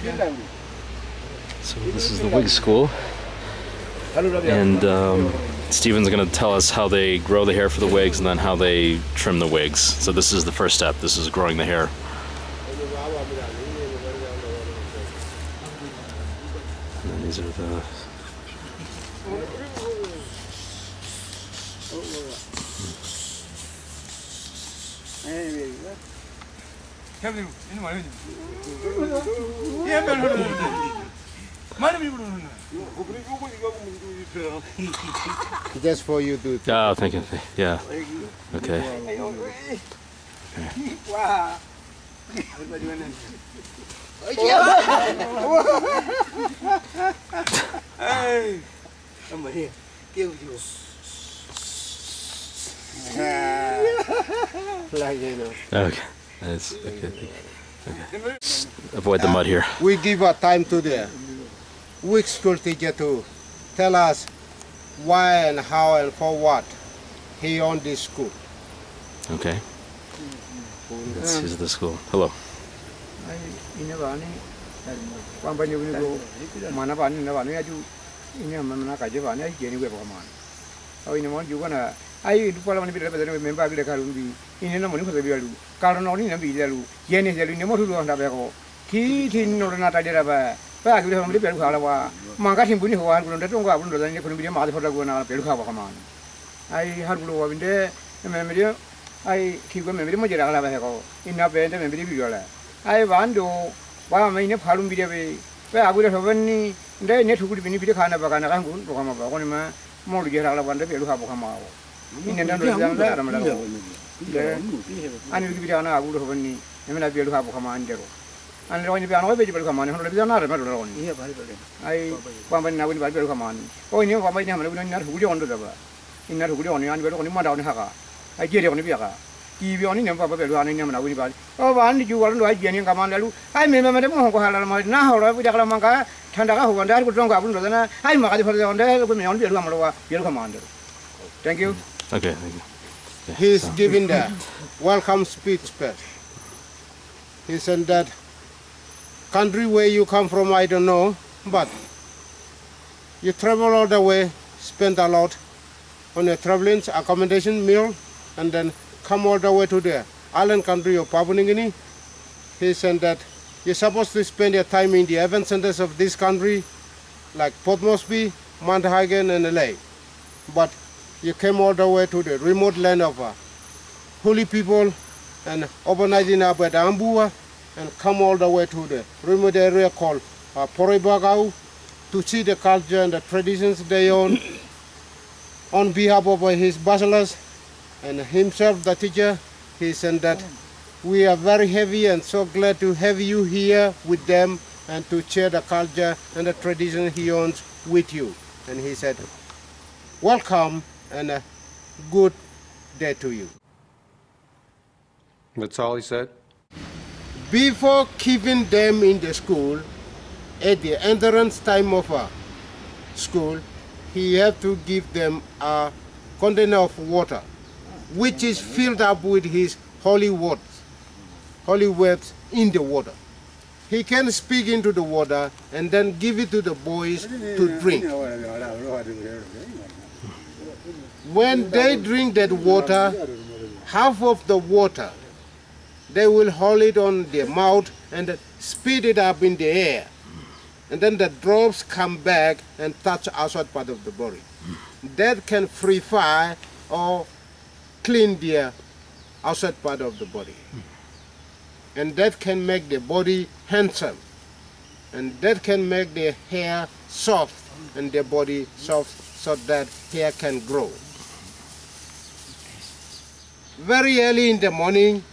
So this is the wig school, and Stephen's going to tell us how they grow the hair for the wigs and then how they trim the wigs. So this is the first step. This is growing the hair. And then these are the... Just for you to... Oh, thank you. Yeah. Okay. Okay. Nice. Okay. Okay. Avoid the mud here. We give our time to the wig school teacher to tell us why and how and for what he owned this school. Okay. This is the school. Hello. I do follow member of the Karubi in the morning for the Bialu, Karanoni and Bialu, Yenis, Nemotu and Tabaco, Kitin or not Adiraba, back with him, Halawa, Mangatin Puni, who are going to go up and couldn't be a mother for the Guna Pelhava command. I had to go in there, remember, I keep a memory Mojala in a bed and Viola. I want to why I may have Halum Bidabe, where I would have any, they net would be the kind of a kind of Bocama, more to get out of one to Pelhava. In another exam, and you give an would have any, and I will have a commander. And when you be an vegetable command, another matter on. I want now with Bible command. Oh, you know, my name, not who you want to the in that who you only under only Madame Haga. I get on the Biaga. Give you only number of running them with Bible. Oh, and you want to write Jenny Commander. I remember the Mongo now with Alamanga, Tandaka, who and I would drunk up under the I'm ready for the on there with me on your commander. Thank you. Okay, thank you. Yeah, He's giving the welcome speech first. He said that country where you come from, I don't know, but you travel all the way, spend a lot on your traveling, accommodation, meal, and then come all the way to the island country of Papua New Guinea. He said that you're supposed to spend your time in the event centers of this country, like Port Moresby, Mount Hagen, and LA. But you came all the way to the remote land of Huli people and urbanizing up at Ambua and come all the way to the remote area called Poribagau to see the culture and the traditions they own. On behalf of his bachelors and himself, the teacher, he said that we are very happy and so glad to have you here with them and to share the culture and the tradition he owns with you. And he said, welcome and a good day to you. That's all he said? Before keeping them in the school, at the entrance time of a school, he had to give them a container of water, which is filled up with his holy words in the water. He can speak into the water and then give it to the boys to drink. When they drink that water, half of the water, they will hold it on their mouth and spit it up in the air. And then the drops come back and touch outside part of the body. That can purify or clean the outside part of the body. And that can make the body handsome. And that can make the hair soft and the body soft so that hair can grow. Very early in the morning,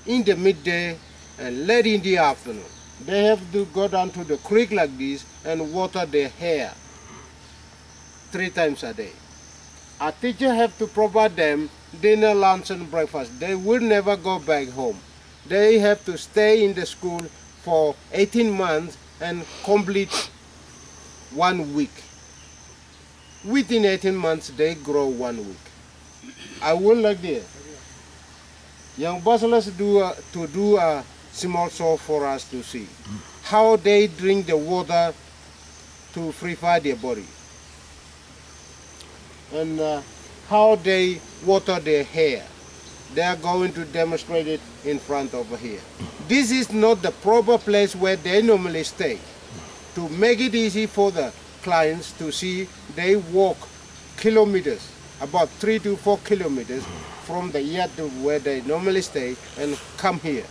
in the midday, and late in the afternoon, they have to go down to the creek like this and water their hair 3 times a day. A teacher have to provide them dinner, lunch, and breakfast. They will never go back home. They have to stay in the school for 18 months and complete 1 week. Within 18 months, they grow 1 week. I would like this. Young bachelors do small show for us to see. How they drink the water to purify their body. And how they water their hair. They are going to demonstrate it in front over here. This is not the proper place where they normally stay. To make it easy for the clients to see, they walk kilometers, about 3 to 4 kilometers from the yard to where they normally stay and come here.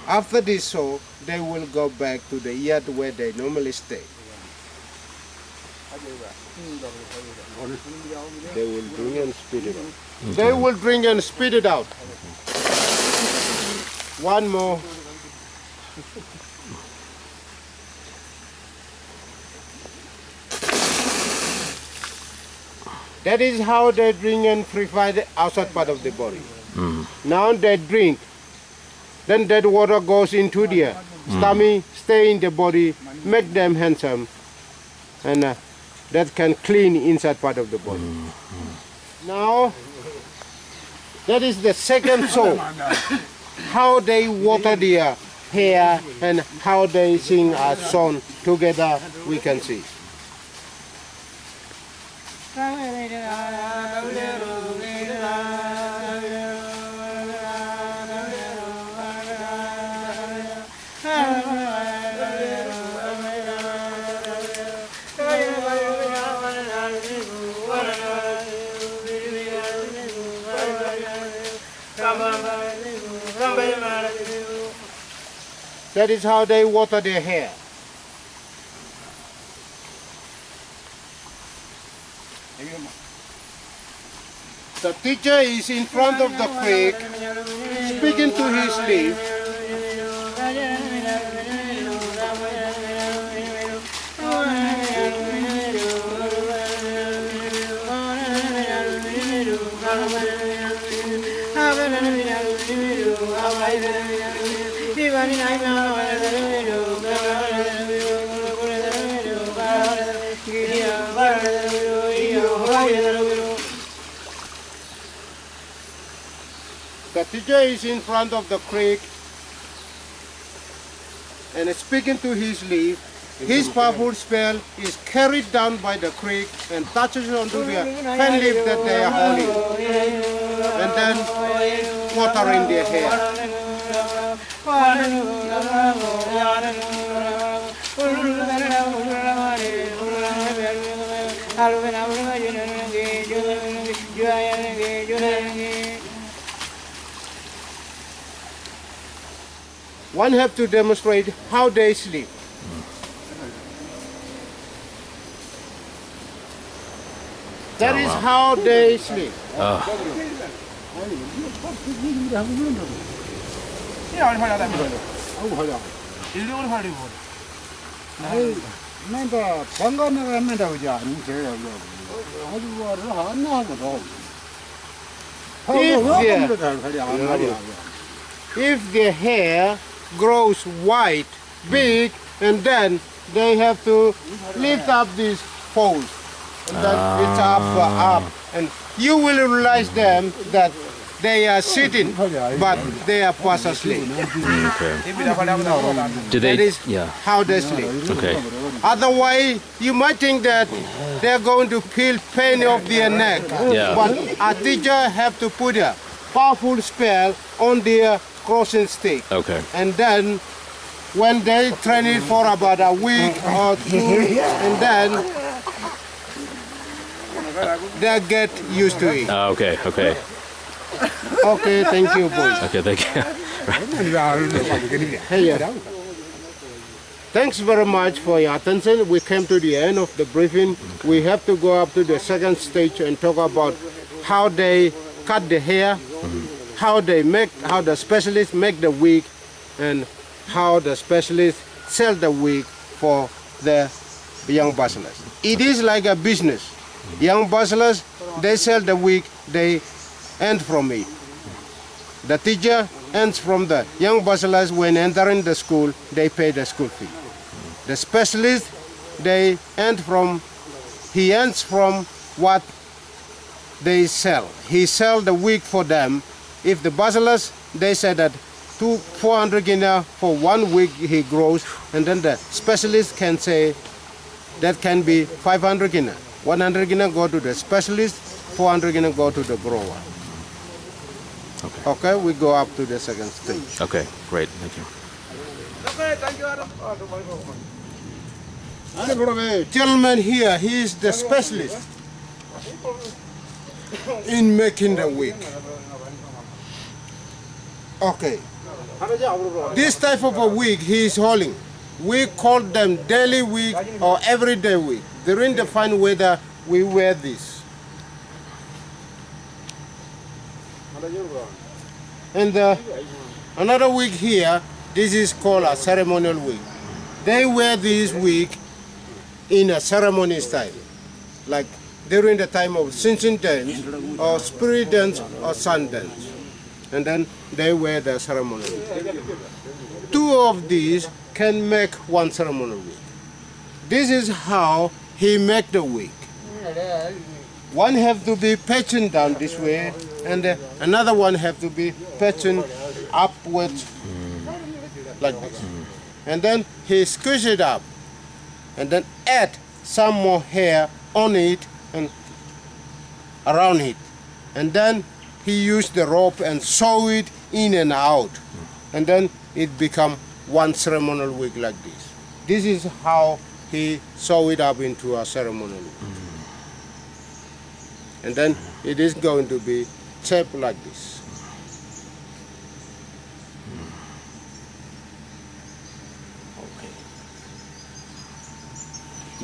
After this show, they will go back to the yard where they normally stay. They will drink and spit it out. They will drink and spit it out. One more. That is how they drink and purify the outside part of the body. Now they drink. Then that water goes into their stomach, stay in the body, make them handsome, and that can clean inside part of the body. Now, that is the second show. How they water their hair and how they sing a song together, we can see. That is how they water their hair. The teacher is in front of the creek, speaking to his slave. The teacher is in front of the creek and speaking to his leaf. His powerful spell is carried down by the creek and touches onto the fan leaf that they are holding, and then water in their hair. One have to demonstrate how they sleep. That is how they sleep. If their hair grows white, big, and then they have to lift up these poles. And then it's up, and you will realize them that they are sitting, but they are fast asleep. Okay. Do they? That is how they sleep. Okay. Otherwise, you might think that they're going to feel pain of their neck. Yeah. But a teacher have to put a powerful spell on their crossing stick. Okay. And then, when they train it for about a week or two, and then they get used to it. Okay. Okay. Okay, thank you, boys. Okay. Thank you. Hey, thanks very much for your attention. We came to the end of the briefing. We have to go up to the second stage and talk about how they cut the hair, how the specialists make the wig, and how the specialists sell the wig for the young bachelors. It is like a business. Young bachelors, they sell the wig, they earn from it. The teacher earns from the young bachelors. When entering the school, they pay the school fee. The specialist, he earns from what they sell. He sells the wig for them. If the bachelors, they say that to 400 guinea for 1 week he grows, and then the specialist can say that can be 500 guinea. 100 guinea go to the specialist, 400 guinea go to the grower. Okay. Okay, we go up to the second stage. Okay, great, thank you. Gentleman here, he is the specialist in making the wig. Okay. This type of a wig he is holding, we call them daily wig or everyday wig. During the fine weather, we wear this. And another wig here, this is called a ceremonial wig. They wear this wig in a ceremony style, like during the time of Sinsin dance or spirit dance or sun dance. And then they wear the ceremonial wig. 2 of these can make 1 ceremonial wig. This is how he make the wig. One have to be patched down this way, and another one have to be patched upwards like this. And then he squish it up, and then add some more hair on it and around it. And then he used the rope and sew it in and out. And then it become 1 ceremonial wig like this. This is how he sew it up into a ceremonial wig. And then it is going to be shaped like this.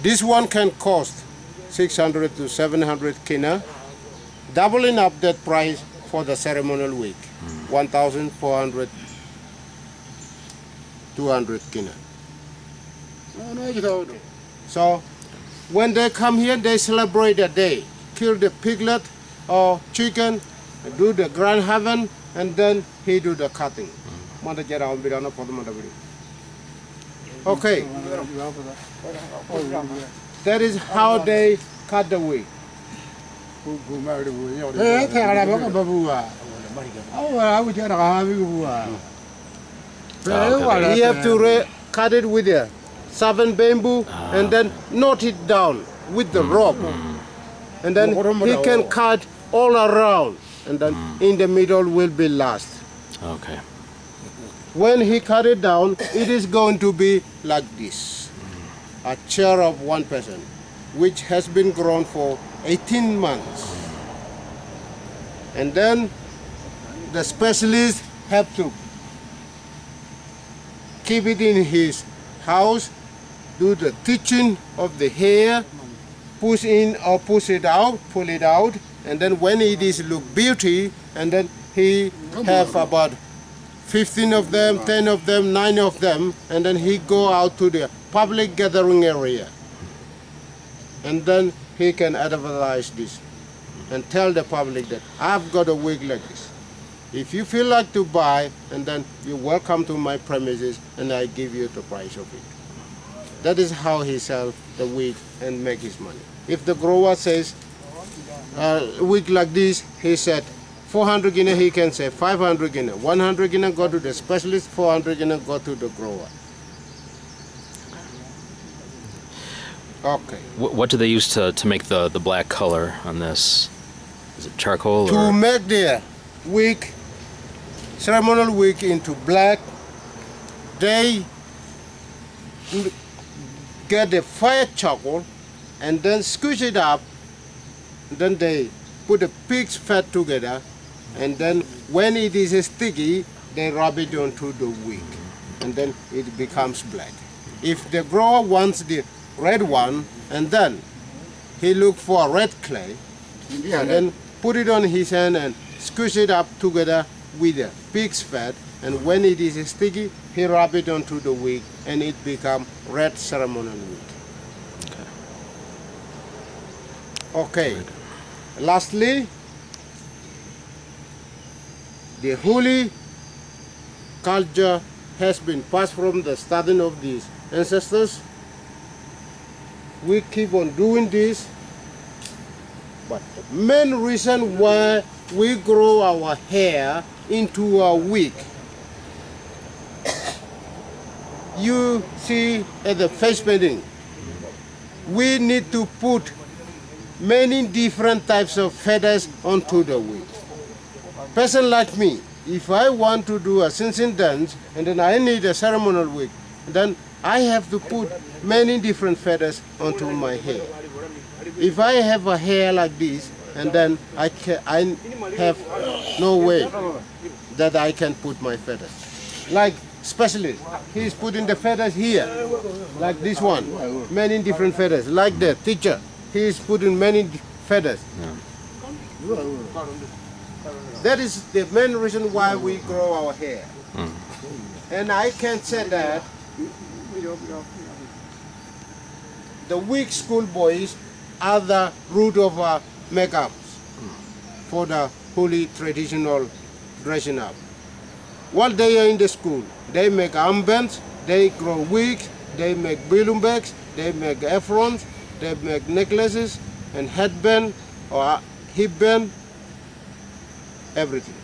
This one can cost 600 to 700 kina, doubling up that price for the ceremonial wig, 1,400, 200 kina. So when they come here, they celebrate a day, kill the piglet or chicken, do the grand heaven, and then he do the cutting. Okay, that is how they cut the wig. You have to cut it with a 7 bamboo and then knot it down with the rope. And then he can cut all around, and then in the middle will be last. Okay. When he cut it down, it is going to be like this. A chair of 1 person, which has been grown for 18 months. And then the specialist have to keep it in his house, do the teaching of the hair, push in or push it out, pull it out, and then when it is look beauty, and then he have about 15 of them, 10 of them, 9 of them, and then he go out to the public gathering area. And then he can advertise this and tell the public that I've got a wig like this. If you feel like to buy, and then you're welcome to my premises and I give you the price of it. That is how he sells the wig and make his money. If the grower says a wig like this, he said 400 guinea, he can say 500 guinea. 100 guinea go to the specialist, 400 guinea go to the grower. Okay. What do they use to make the black color on this? Is it charcoal? To make the wig, ceremonial wig into black, they get the fire charcoal and then squish it up. Then they put the pig's fat together, and then when it is sticky, they rub it onto the wig, and then it becomes black. If the grower wants the red one, and then he look for a red clay, and then put it on his hand and squish it up together with the pig's fat, and when it is sticky, he rub it onto the wig, and it become red ceremonial wig. Okay. Lastly, the Huli culture has been passed from the starting of these ancestors. We keep on doing this, but the main reason why we grow our hair into a wig you see at the face painting, we need to put many different types of feathers onto the wig. Person like me, if I want to do a Sinsin dance and then I need a ceremonial wig, then I have to put many different feathers onto my hair. If I have a hair like this, and then I have no way that I can put my feathers. Like specialist, he's putting the feathers here, like this one, many different feathers. Like the teacher, he's putting many feathers. Yeah. That is the main reason why we grow our hair. And I can say that the wig school boys are the root of our makeups for the Huli traditional dressing up. While they are in the school, they make armbands, they grow wigs, they make balloon bags, they make aprons, they make necklaces and headband or hip band, everything.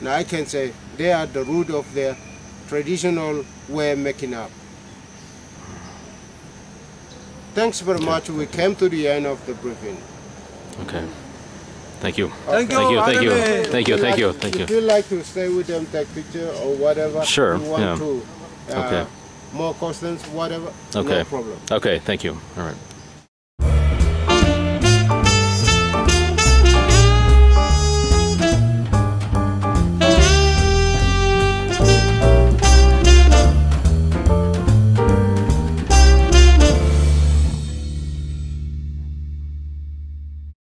Now I can say they are the root of their traditional way of making up. Thanks very much. We came to the end of the briefing. Okay. Thank you. Thank you. Thank you. Thank you. Thank you. Thank you. Thank you. If you like to stay with them, take picture or whatever. Sure. You want Yeah. to Okay. more questions, whatever. Okay. No problem. Okay. Thank you. All right.